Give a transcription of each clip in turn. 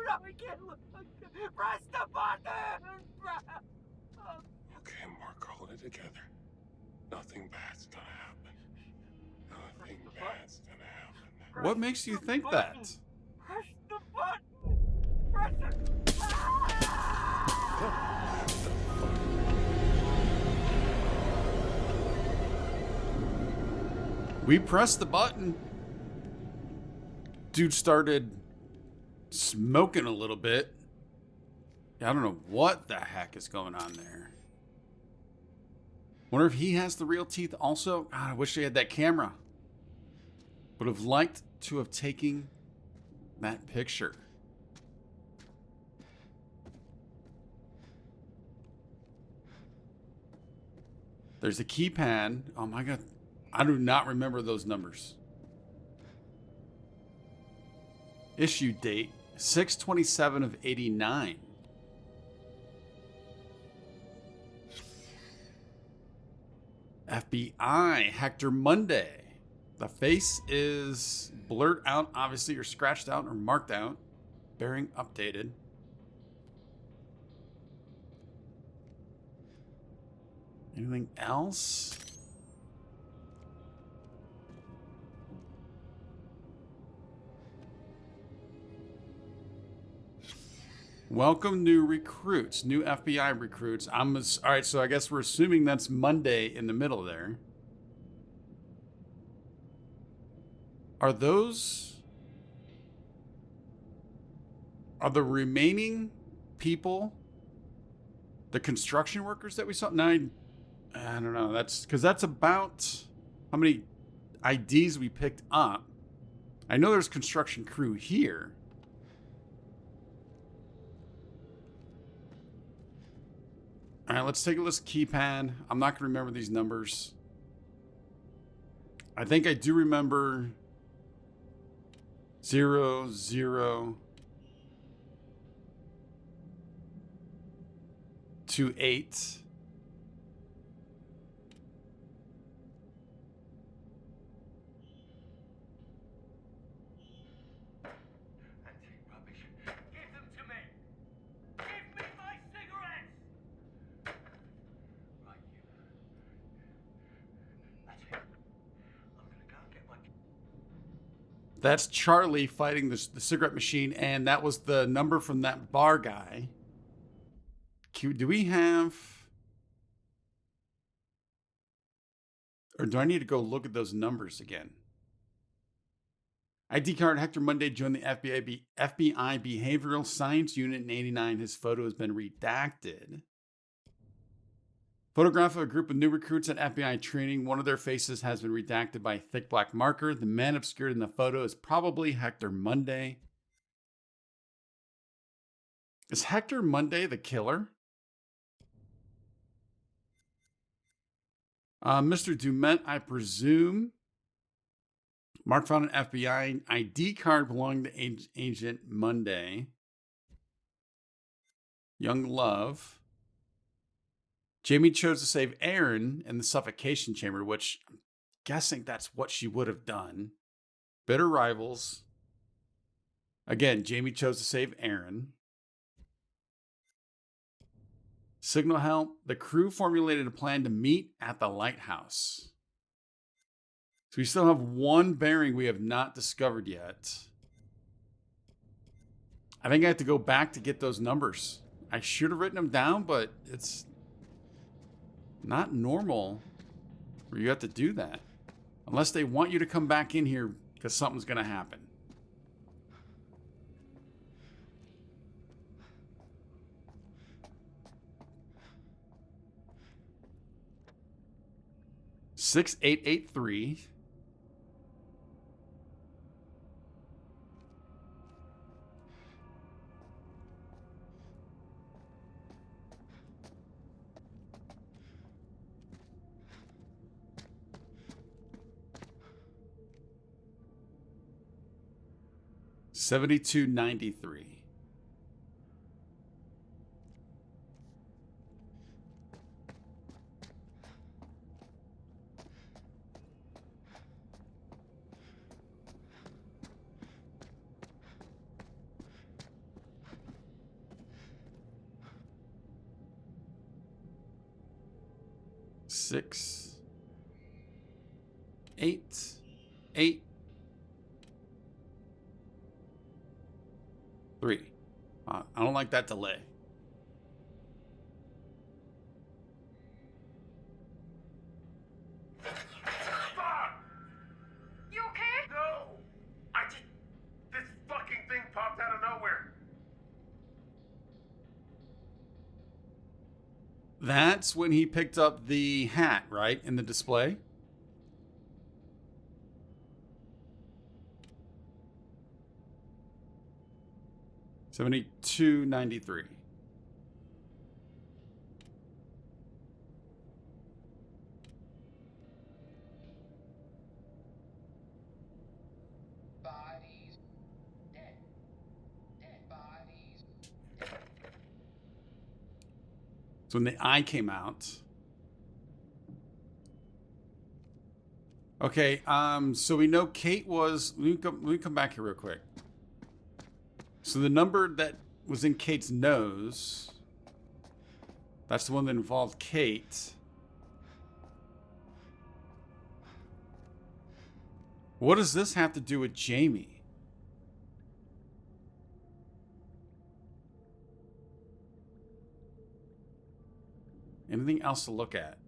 No, I can't look. Press the button! Okay, Mark, hold it together. Nothing bad's gonna happen. Nothing bad's gonna happen. What makes you think that? Press the button! Press it! We pressed the button. Dude started smoking a little bit. I don't know what the heck is going on there. Wonder if he has the real teeth also. God, I wish they had that camera. Would have liked to have taken that picture. There's a keypad. Oh my God. I do not remember those numbers. Issue date 6/27 of 89. FBI Hector Monday. The face is blurred out, obviously, or scratched out or marked out. Bearing updated. Anything else? Welcome new recruits, new FBI recruits. All right, so I guess we're assuming that's Monday in the middle there. Are the remaining people the construction workers that we saw? No, I don't know. That's because that's about how many IDs we picked up. I know there's construction crew here. All right, let's take a look at keypad. I'm not going to remember these numbers. I think I do remember 0, 0, 2, 8. That's Charlie fighting the cigarette machine, and that was the number from that bar guy. Do we have... Or do I need to go look at those numbers again? ID card, Hector Monday joined the FBI Behavioral Science Unit in 89. His photo has been redacted. Photograph of a group of new recruits at FBI training. One of their faces has been redacted by a thick black marker. The man obscured in the photo is probably Hector Monday. Is Hector Monday the killer? Mr. Dumet, I presume. Mark found an FBI ID card belonging to Agent Monday. Young Love. Jamie chose to save Aaron in the suffocation chamber, which I'm guessing that's what she would have done. Bitter rivals. Again, Jamie chose to save Aaron. Signal help. The crew formulated a plan to meet at the lighthouse. So we still have one bearing we have not discovered yet. I think I have to go back to get those numbers. I should have written them down, but it's not normal where you have to do that. Unless they want you to come back in here because something's going to happen. $6,883. $72.93. 6, 8, 8, 3. I don't like that delay. You okay? No! This fucking thing popped out of nowhere. That's when he picked up the hat, right? In the display. $72.93. Bodies. Dead. Dead bodies. So when the eye came out. Okay, so we know Kate was. Let me come back here real quick. So the number that was in Kate's nose, that's the one that involved Kate. What does this have to do with Jamie? Anything else to look at?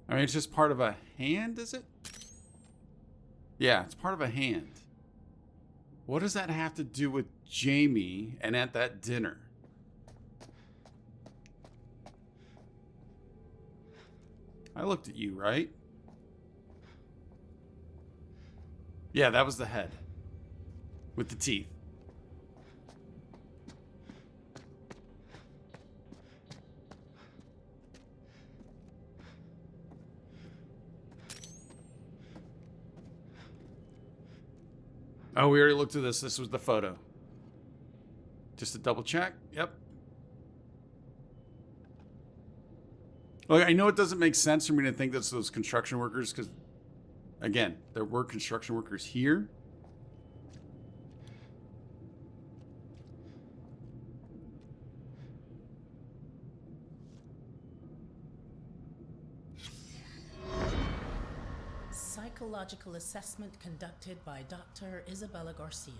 I mean, it's just part of a hand, is it? Yeah, it's part of a hand. What does that have to do with Jamie and at that dinner? I looked at you, right? Yeah, that was the head. With the teeth. Oh, we already looked at this. This was the photo. Just to double check. Yep. Look, I know it doesn't make sense for me to think that's those construction workers because, again, there were construction workers here. Psychological assessment conducted by Dr. Isabella Garcia.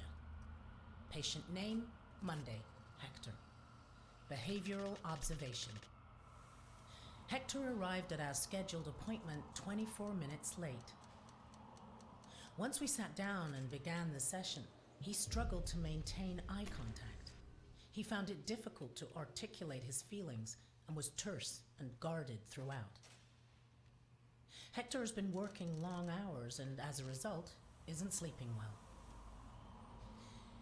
Patient name, Monday, Hector. Behavioral observation. Hector arrived at our scheduled appointment 24 minutes late. Once we sat down and began the session, he struggled to maintain eye contact. He found it difficult to articulate his feelings and was terse and guarded throughout. Hector has been working long hours and, as a result, isn't sleeping well.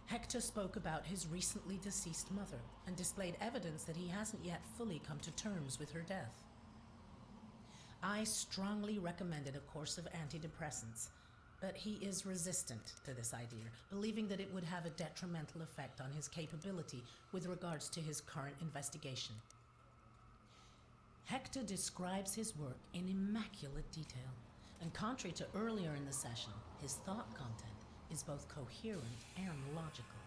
Hector spoke about his recently deceased mother and displayed evidence that he hasn't yet fully come to terms with her death. I strongly recommended a course of antidepressants, but he is resistant to this idea, believing that it would have a detrimental effect on his capability with regards to his current investigation. Hector describes his work in immaculate detail, and contrary to earlier in the session, his thought content is both coherent and logical.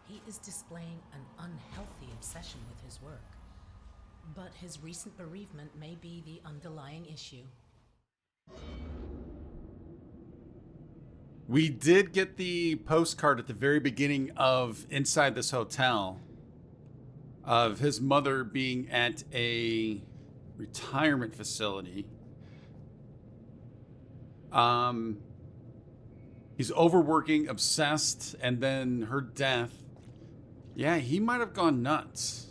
He is displaying an unhealthy obsession with his work, but his recent bereavement may be the underlying issue. We did get the postcard at the very beginning of Inside This Hotel of his mother being at a retirement facility. He's overworking, obsessed, and then her death. Yeah, he might have gone nuts.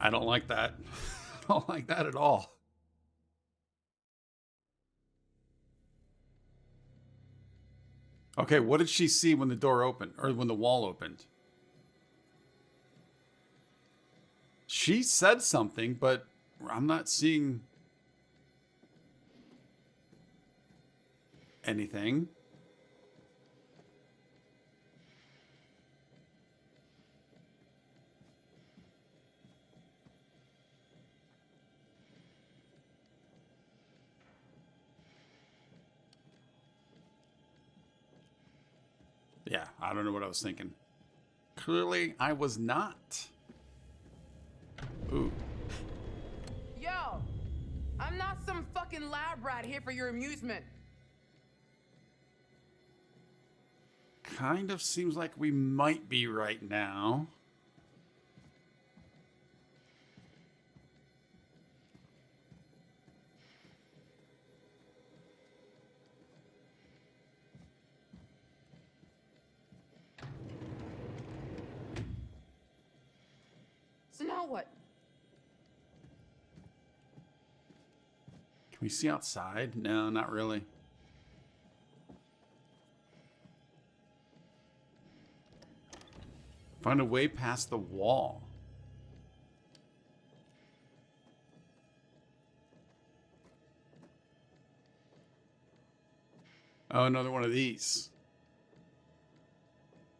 I don't like that. I don't like that at all. Okay, what did she see when the door opened, or when the wall opened? She said something, but I'm not seeing anything. Yeah, I don't know what I was thinking. Clearly, I was not. Ooh. Yo, I'm not some fucking lab rat here for your amusement. Kind of seems like we might be right now. So now what? Can we see outside? No, not really. Find a way past the wall. Oh, another one of these.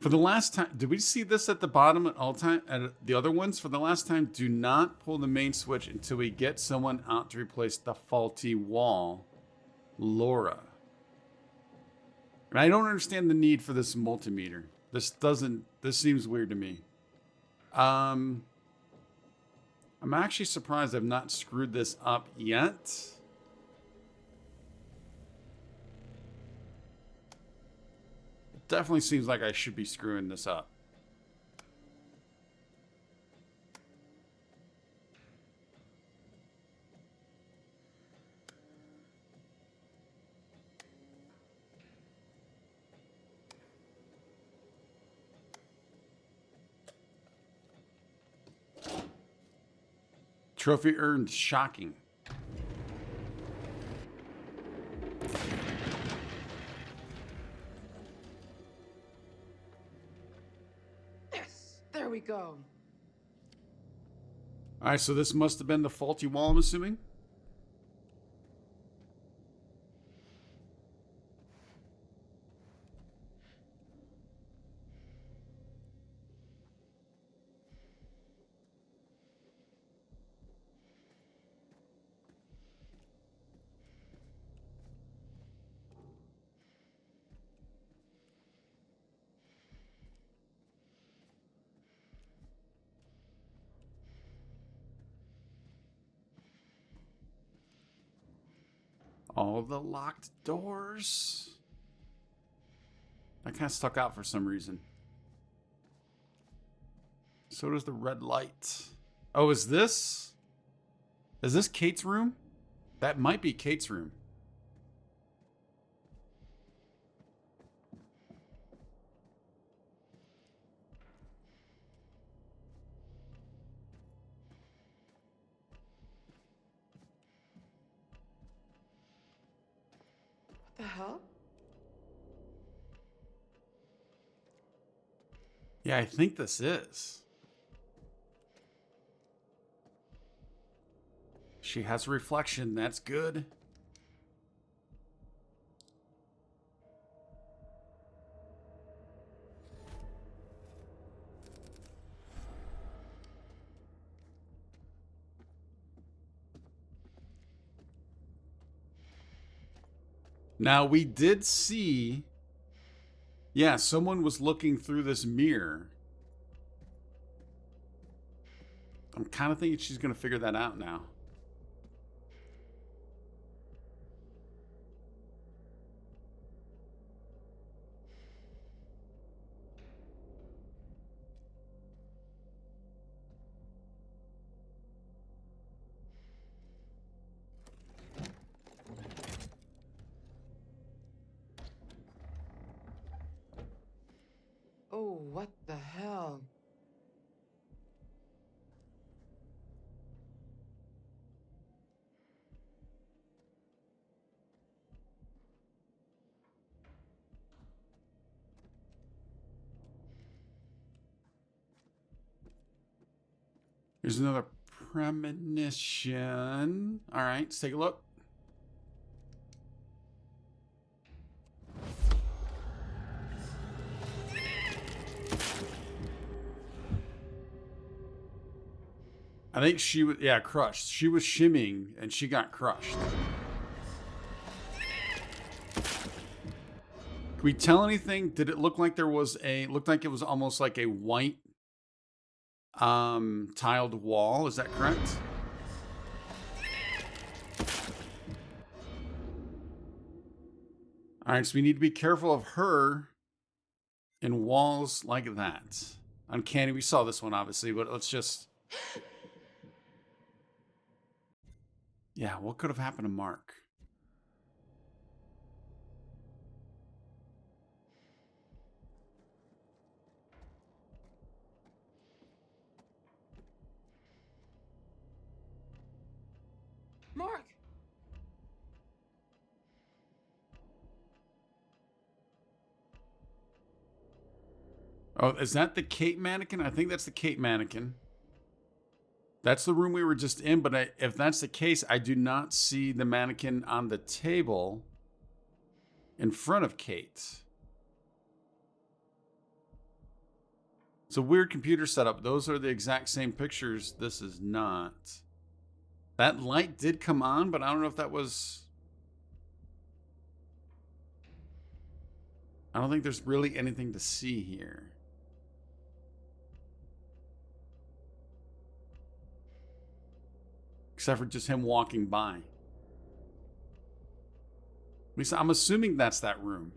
For the last time, did we see this at the bottom at all time? At the other ones, for the last time, do not pull the main switch until we get someone out to replace the faulty wall. Laura. And I don't understand the need for this multimeter. This seems weird to me. I'm actually surprised I've not screwed this up yet. It definitely seems like I should be screwing this up. Trophy earned. Shocking. Yes, there we go. All right, so this must have been the faulty wall, I'm assuming. All the locked doors. That kind of stuck out for some reason. So does the red light. Oh, is this Kate's room? That might be Kate's room. What the hell? Yeah, I think this is. She has a reflection. That's good. Now, we did see... Yeah, someone was looking through this mirror. I'm kind of thinking she's going to figure that out now. Oh, what the hell? Here's another Premonition. All right, let's take a look. I think she was, yeah, crushed. She was shimmying and she got crushed. Can we tell anything? Did it look like there was looked like it was almost like a white tiled wall? Is that correct? All right, so we need to be careful of her in walls like that. Uncanny, we saw this one obviously, but let's just... Yeah, what could have happened to Mark? Mark! Oh, is that the Kate mannequin? I think that's the Kate mannequin. That's the room we were just in, but if that's the case, I do not see the mannequin on the table in front of Kate. It's a weird computer setup. Those are the exact same pictures. This is not. That light did come on, but I don't know if that was... I don't think there's really anything to see here. Except for just him walking by. At least I'm assuming that's that room.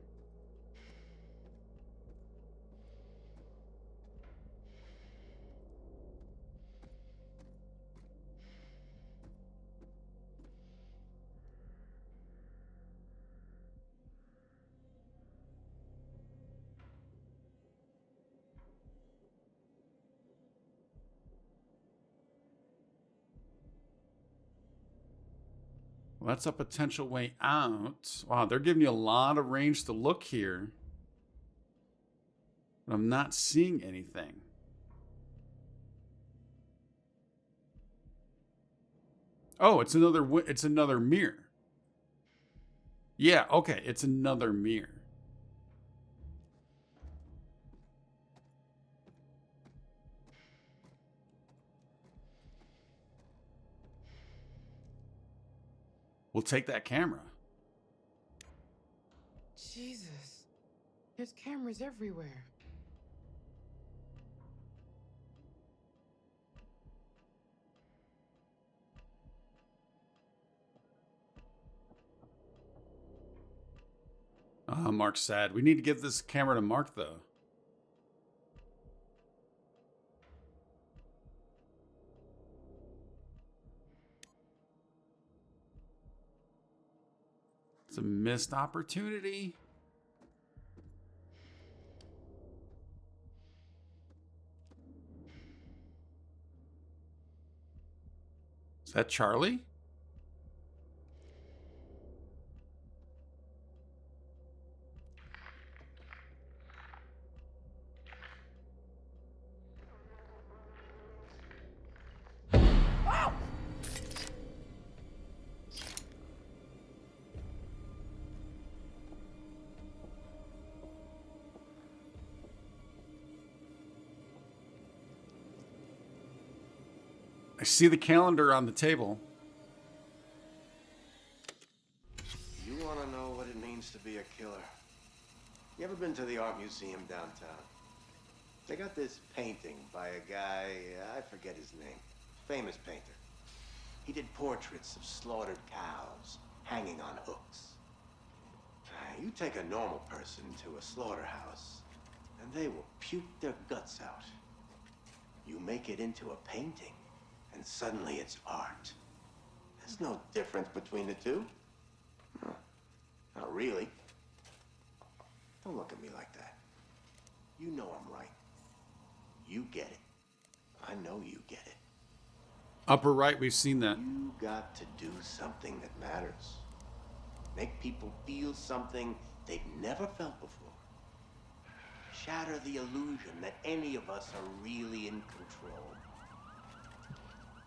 Well, that's a potential way out. Wow, they're giving you a lot of range to look here. But I'm not seeing anything. Oh, it's another mirror. Yeah, okay, it's another mirror. We'll take that camera. Jesus. There's cameras everywhere. Mark's sad. We need to give this camera to Mark, though. It's a missed opportunity. Is that Charlie? I see the calendar on the table. You want to know what it means to be a killer? You ever been to the art museum downtown? They got this painting by a guy, I forget his name. Famous painter. He did portraits of slaughtered cows hanging on hooks. You take a normal person to a slaughterhouse, and they will puke their guts out. You make it into a painting, and suddenly it's art. There's no difference between the two. No, not really. Don't look at me like that. You know I'm right. You get it. I know you get it. Upper right, we've seen that. You got to do something that matters. Make people feel something they've never felt before. Shatter the illusion that any of us are really in control.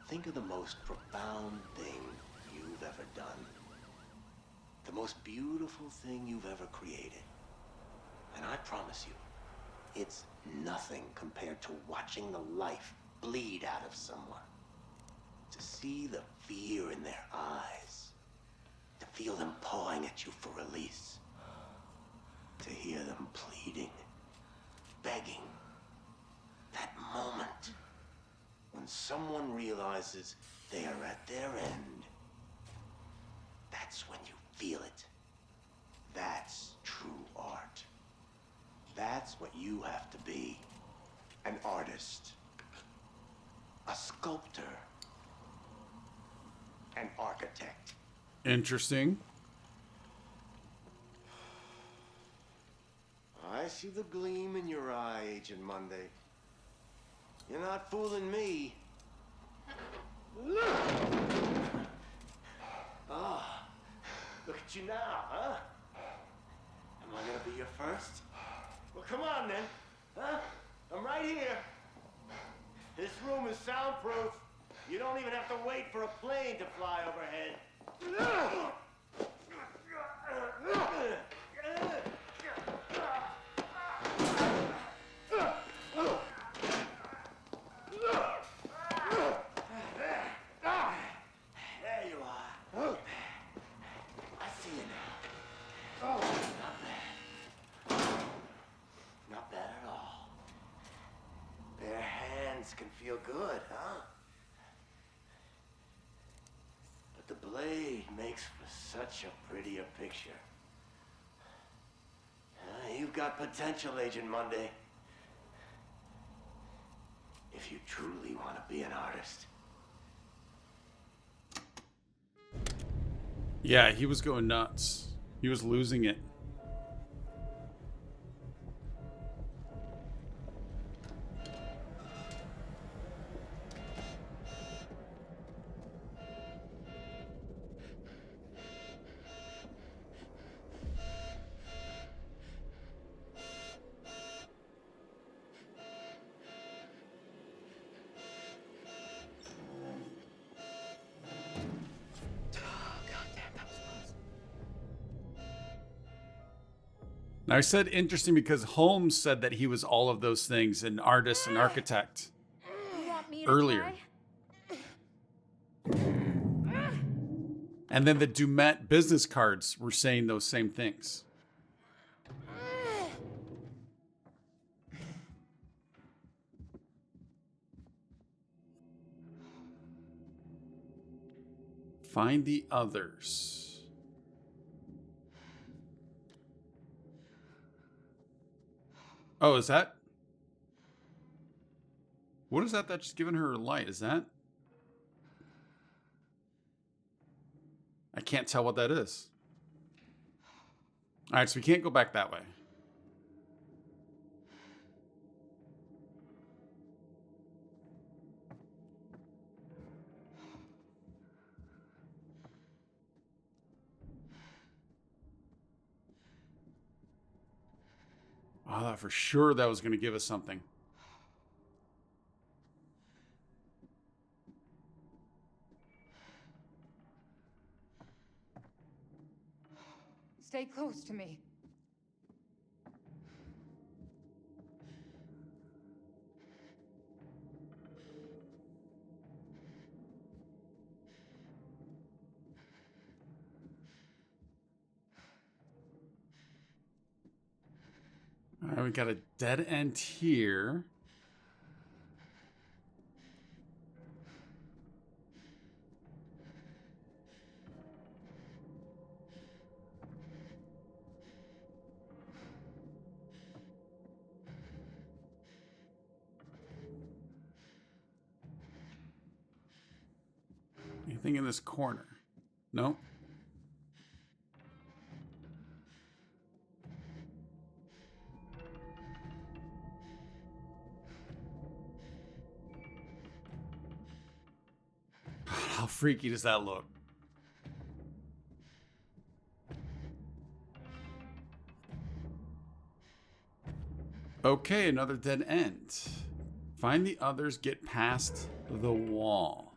think of the most profound thing you've ever done. The most beautiful thing you've ever created. And I promise you, it's nothing compared to watching the life bleed out of someone. To see the fear in their eyes. To feel them pawing at you for release. To hear them pleading, begging. That moment when someone realizes they are at their end. That's when you feel it. That's true art. That's what you have to be. An artist. A sculptor. An architect. Interesting. I see the gleam in your eye, Agent Monday. You're not fooling me. Look! Ah, look at you now, huh? Am I gonna be your first? Well, come on then, huh? I'm right here. This room is soundproof. You don't even have to wait for a plane to fly overhead. There you are. I see you now. Oh, not bad. Not bad at all. Bare hands can feel good, huh? But the blade makes for such a prettier picture. You've got potential, Agent Monday. If you truly want to be an artist. Yeah, he was going nuts. He was losing it. Now, I said interesting because Holmes said that he was all of those things, an artist, an architect, You want me to earlier. try? And then the Dumet business cards were saying those same things. Find the others. Oh, is that? What is that that's just giving her a light? Is that? I can't tell what that is. All right, so we can't go back that way. Oh, I thought for sure that was going to give us something. Stay close to me. All right, we got a dead end here. Anything in this corner? Nope. How freaky does that look? Okay, another dead end. Find the others, get past the wall.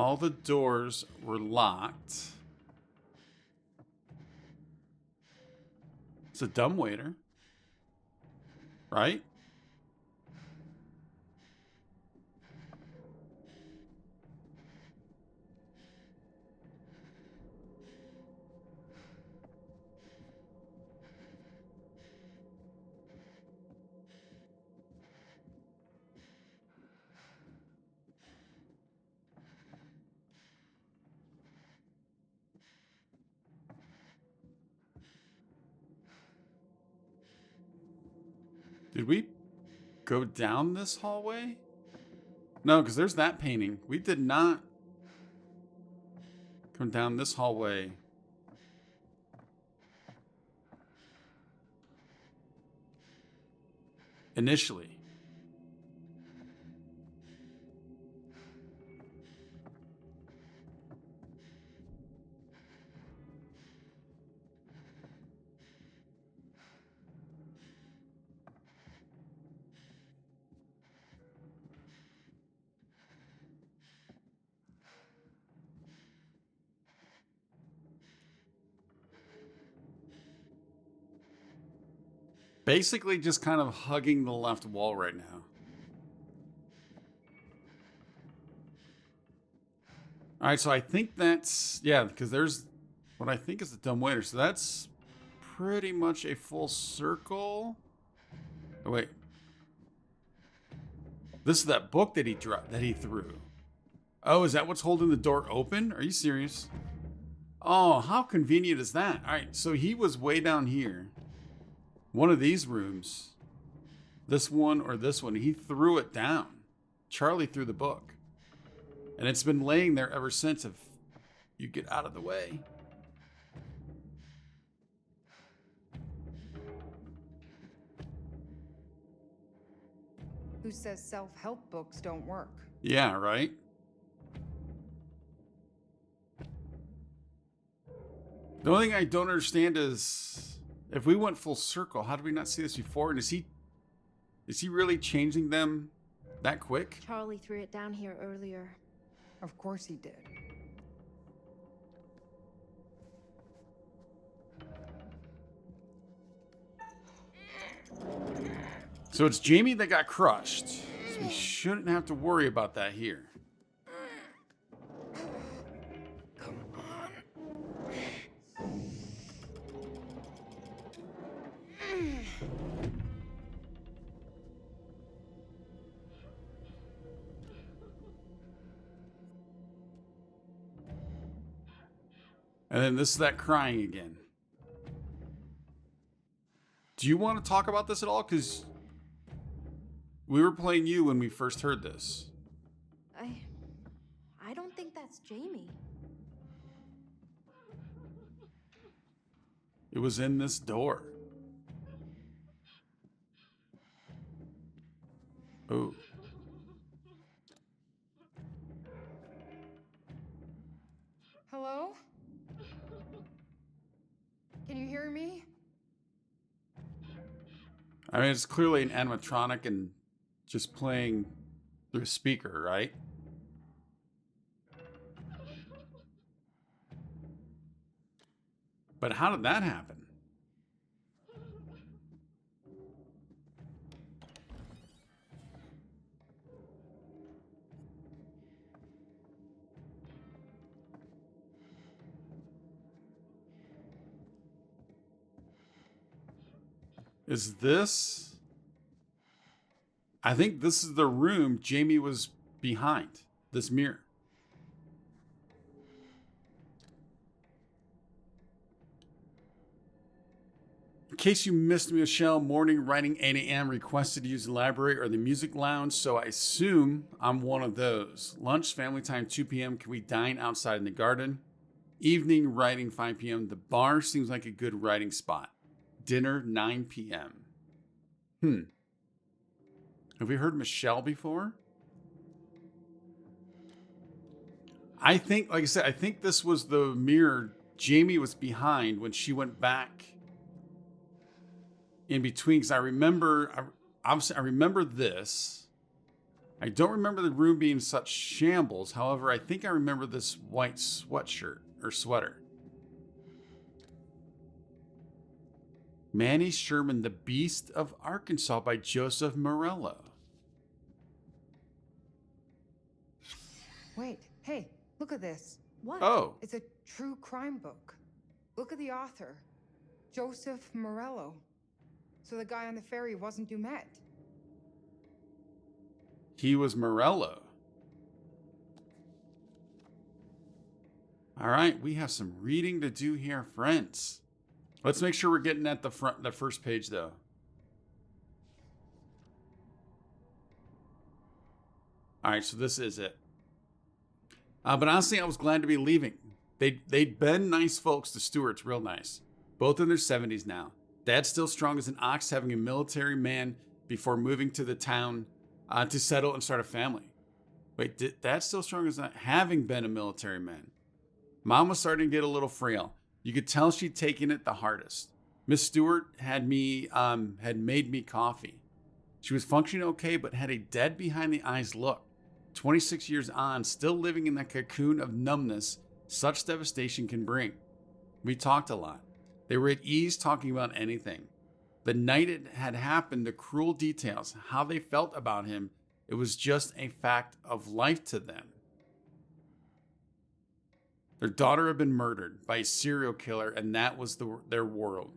All the doors were locked. It's a dumbwaiter. Right? Did we go down this hallway? No, because there's that painting. We did not come down this hallway. Initially. Basically just kind of hugging the left wall right now. All right, so I think that's, yeah, because there's what I think is the dumbwaiter. So that's pretty much a full circle. Oh, wait. This is that book that he dropped, that he threw. Oh, is that what's holding the door open? Are you serious? Oh, how convenient is that? All right, so he was way down here. One of these rooms. This one or this one. He threw it down. Charlie threw the book. And it's been laying there ever since. If you get out of the way. Who says self-help books don't work? Yeah, right? The only thing I don't understand is if we went full circle, how did we not see this before? And is he really changing them that quick? Charlie threw it down here earlier. Of course he did. So it's Jamie that got crushed. So we shouldn't have to worry about that here. Come on. And then this is that crying again. Do you want to talk about this at all? Because we were playing you when we first heard this. I don't think that's Jamie. It was in this door. Oh. Hello? Can you hear me? I mean, it's clearly an animatronic and just playing through a speaker, right? But how did that happen? Is this? I think this is the room Jamie was behind. This mirror. In case you missed me, Michelle, morning writing 8 a.m. requested to use the library or the music lounge, so I assume I'm one of those. Lunch, family time, 2 p.m. Can we dine outside in the garden? Evening, writing, 5 p.m. The bar seems like a good writing spot. Dinner, 9 p.m. Have we heard Michelle before? I think, like I said, I think this was the mirror Jamie was behind when she went back in between. Because I remember, obviously, I remember this. I don't remember the room being such shambles. However, I think I remember this white sweatshirt or sweater. Manny Sherman, The Beast of Arkansas by Joseph Morello. Wait, hey, look at this. What? Oh, It's a true crime book. Look at the author, Joseph Morello. So the guy on the ferry wasn't Dumet. he was Morello. All right, we have some reading to do here, friends. Let's make sure we're getting at the first page, though. All right, so this is it. But honestly, I was glad to be leaving. They'd been nice folks, the Stewarts, real nice. Both in their 70s now. Dad's still strong as an ox, having a military man before moving to the town to settle and start a family. Wait, Dad's still strong as having been a military man. Mom was starting to get a little frail. You could tell she'd taken it the hardest. Miss Stewart had made me coffee. She was functioning okay, but had a dead behind the eyes look. 26 years on, still living in that cocoon of numbness such devastation can bring. We talked a lot. They were at ease talking about anything. The night it had happened, the cruel details, how they felt about him, it was just a fact of life to them. Their daughter had been murdered by a serial killer, and that was their world.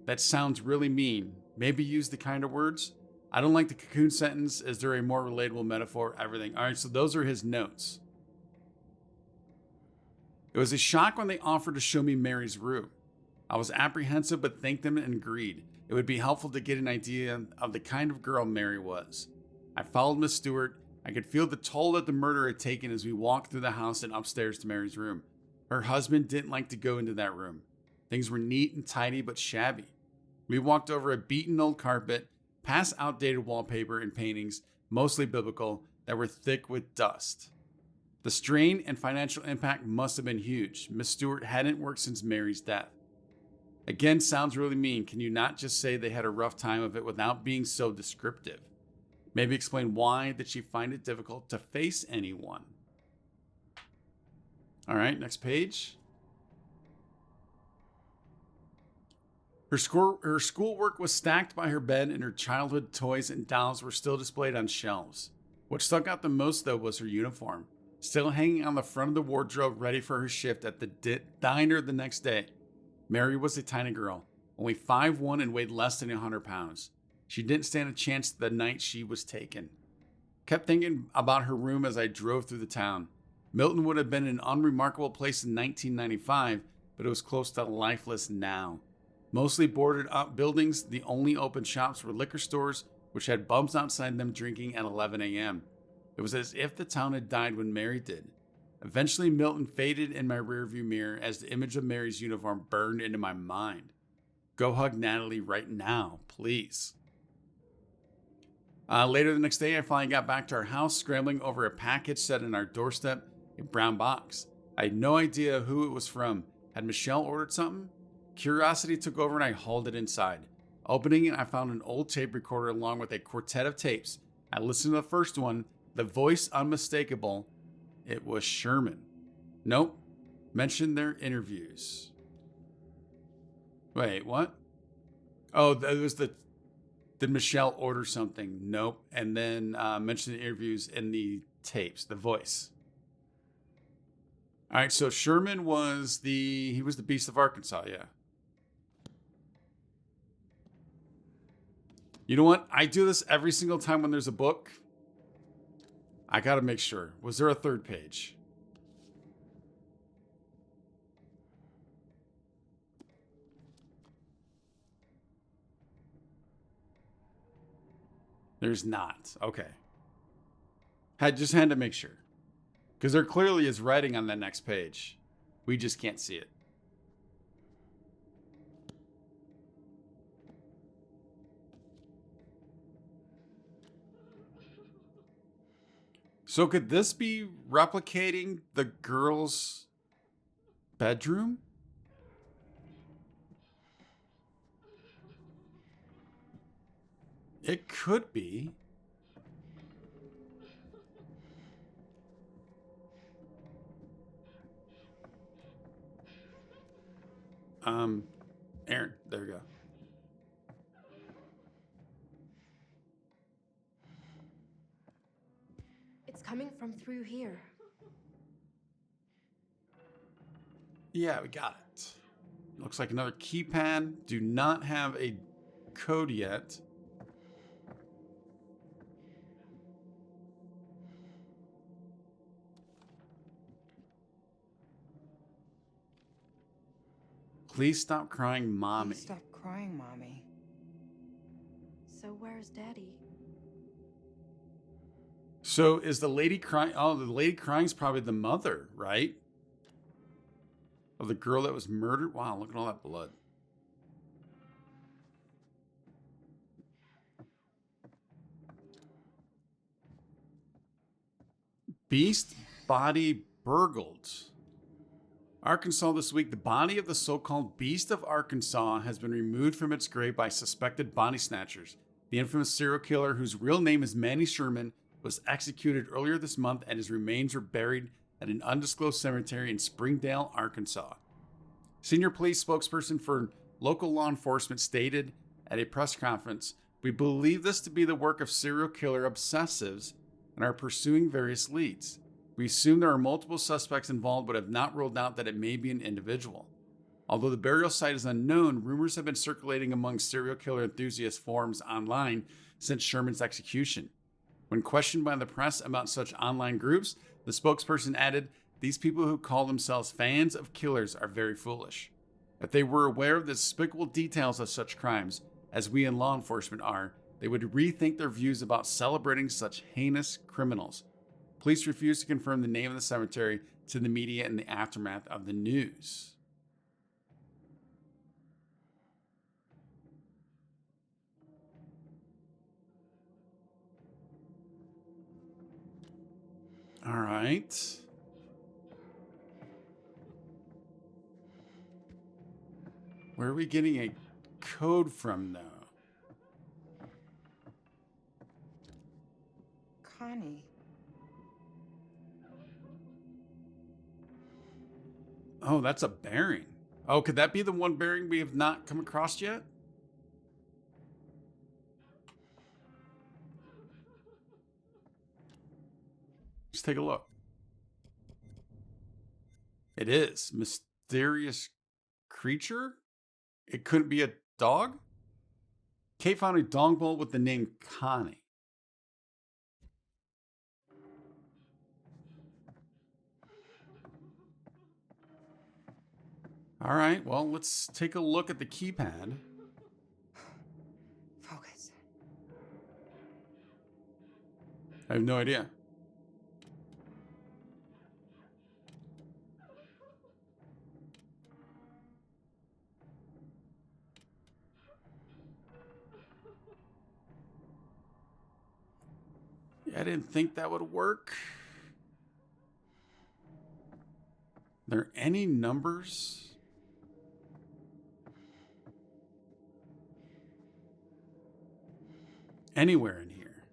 That sounds really mean. Maybe use the kind of words. I don't like the cocoon sentence. Is there a more relatable metaphor? Everything. All right, so those are his notes. It was a shock when they offered to show me Mary's room. I was apprehensive, but thanked them and agreed. It would be helpful to get an idea of the kind of girl Mary was. I followed Miss Stewart. I could feel the toll that the murder had taken as we walked through the house and upstairs to Mary's room. Her husband didn't like to go into that room. Things were neat and tidy, but shabby. We walked over a beaten old carpet, past outdated wallpaper and paintings, mostly biblical, that were thick with dust. The strain and financial impact must have been huge. Miss Stewart hadn't worked since Mary's death. Again, sounds really mean. Can you not just say they had a rough time of it without being so descriptive? Maybe explain why did she find it difficult to face anyone? All right, next page. Her schoolwork was stacked by her bed, and her childhood toys and dolls were still displayed on shelves. What stuck out the most, though, was her uniform, still hanging on the front of the wardrobe, ready for her shift at the diner the next day. Mary was a tiny girl, only 5'1" and weighed less than 100 pounds. She didn't stand a chance the night she was taken. Kept thinking about her room as I drove through the town. Milton would have been an unremarkable place in 1995, but it was close to lifeless now. Mostly boarded up buildings, the only open shops were liquor stores, which had bums outside them drinking at 11 a.m. It was as if the town had died when Mary did. Eventually, Milton faded in my rearview mirror as the image of Mary's uniform burned into my mind. Go hug Natalie right now, please. Later the next day, I finally got back to our house, scrambling over a package set in our doorstep, a brown box. I had no idea who it was from. Had Michelle ordered something? Curiosity took over and I hauled it inside. Opening it, I found an old tape recorder along with a quartet of tapes. I listened to the first one, the voice unmistakable. It was Sherman. Nope. Mentioned their interviews. Wait, what? Oh, it was did Michelle order something? Nope. And then mentioned the interviews in the tapes, the voice. All right, so Sherman was the Beast of Arkansas, yeah. You know what? I do this every single time when there's a book. I got to make sure. Was there a third page? There's not. Okay. Just had to make sure. Because there clearly is writing on that next page. We just can't see it. So could this be replicating the girl's bedroom? It could be. Aaron, there we go. It's coming from through here. Yeah, we got it. Looks like another keypad. Do not have a code yet. Please stop crying, mommy. Please stop crying, Mommy. So where's Daddy? So is the lady crying? Oh, the lady crying is probably the mother, right? Of the girl that was murdered. Wow, look at all that blood. Beast body burgled. Arkansas this week. The body of the so-called Beast of Arkansas has been removed from its grave by suspected body snatchers. The infamous serial killer, whose real name is Manny Sherman, was executed earlier this month, and his remains were buried at an undisclosed cemetery in Springdale, Arkansas. Senior police spokesperson for local law enforcement stated at a press conference, "We believe this to be the work of serial killer obsessives and are pursuing various leads. We assume there are multiple suspects involved, but have not ruled out that it may be an individual. Although the burial site is unknown, rumors have been circulating among serial killer enthusiast forums online since Sherman's execution. When questioned by the press about such online groups, the spokesperson added, "These people who call themselves fans of killers are very foolish. If they were aware of the despicable details of such crimes, as we in law enforcement are, they would rethink their views about celebrating such heinous criminals." Police refused to confirm the name of the cemetery to the media in the aftermath of the news. All right. Where are we getting a code from, though? Connie. Oh, that's a bearing. Oh, could that be the one bearing we have not come across yet? Let's take a look. It is. Mysterious creature? It couldn't be a dog? Kate found a dog bowl with the name Connie. All right, well, let's take a look at the keypad. Focus. I have no idea. I didn't think that would work. Are there any numbers? Anywhere in here?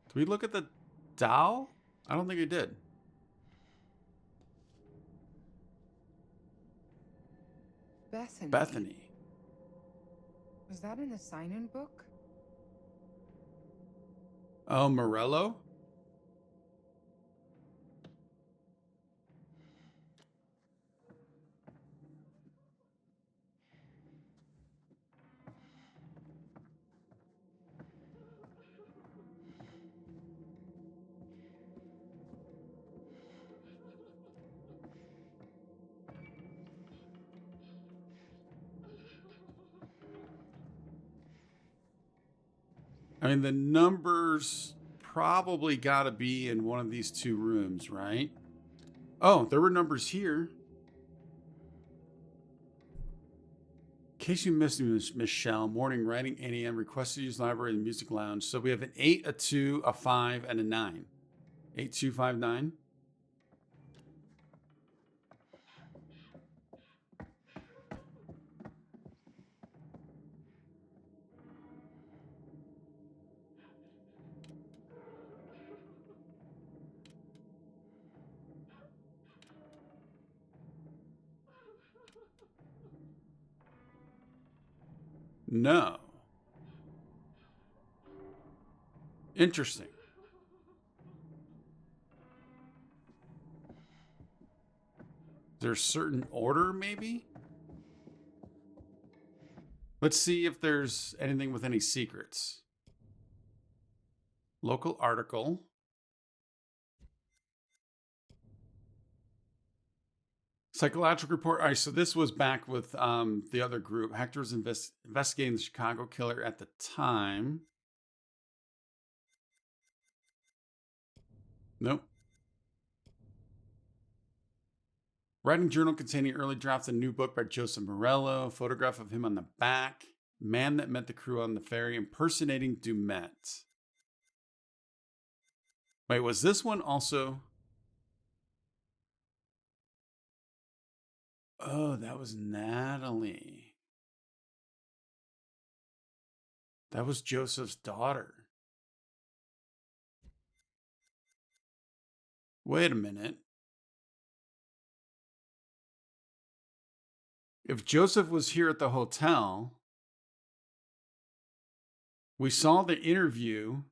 Did we look at the doll? I don't think we did. Bethany. Bethany. Was that in the sign-in book? Oh, Morello? I mean, the numbers probably got to be in one of these two rooms, right? Oh, there were numbers here. In case you missed me, Michelle, morning writing 8 a.m. requested to use library and music lounge. So we have an 8, a 2, a 5, and a 9. 8259. No. Interesting. Is there a certain order, maybe? Let's see if there's anything with any secrets. Local article. Psychological report. All right, so this was back with the other group. Hector was investigating the Chicago killer at the time. Nope. Writing journal containing early drafts of a new book by Joseph Morello. Photograph of him on the back. Man that met the crew on the ferry impersonating Dumet. Wait, was this one also? Oh, that was Natalie. That was Joseph's daughter. Wait a minute. If Joseph was here at the hotel, we saw the interview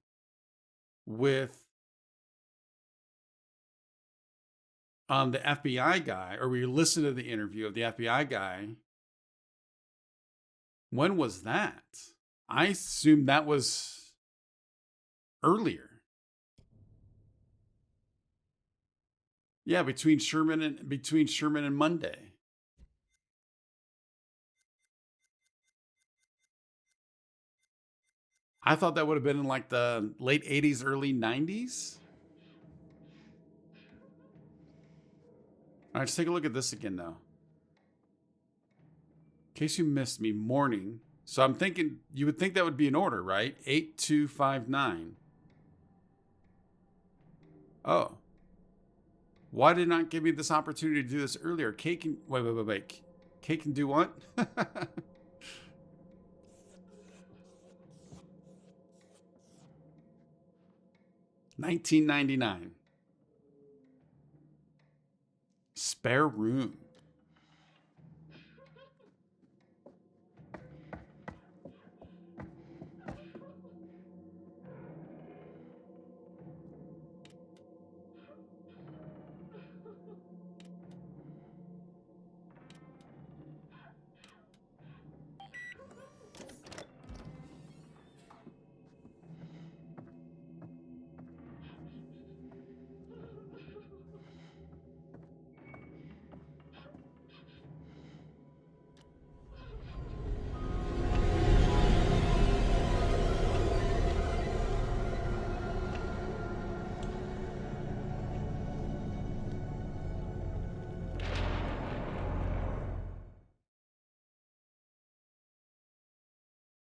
with the FBI guy, or we listened to the interview of the FBI guy. When was that? I assumed that was earlier. Yeah, between Sherman and Monday. I thought that would have been in like the late 80s, early 90s. All right, let's take a look at this again, though. In case you missed me, morning. So I'm thinking, you would think that would be in order, right? 8259. Oh. Why did not give me this opportunity to do this earlier? Kate can... Wait. Kate can do what? 1999. Spare room.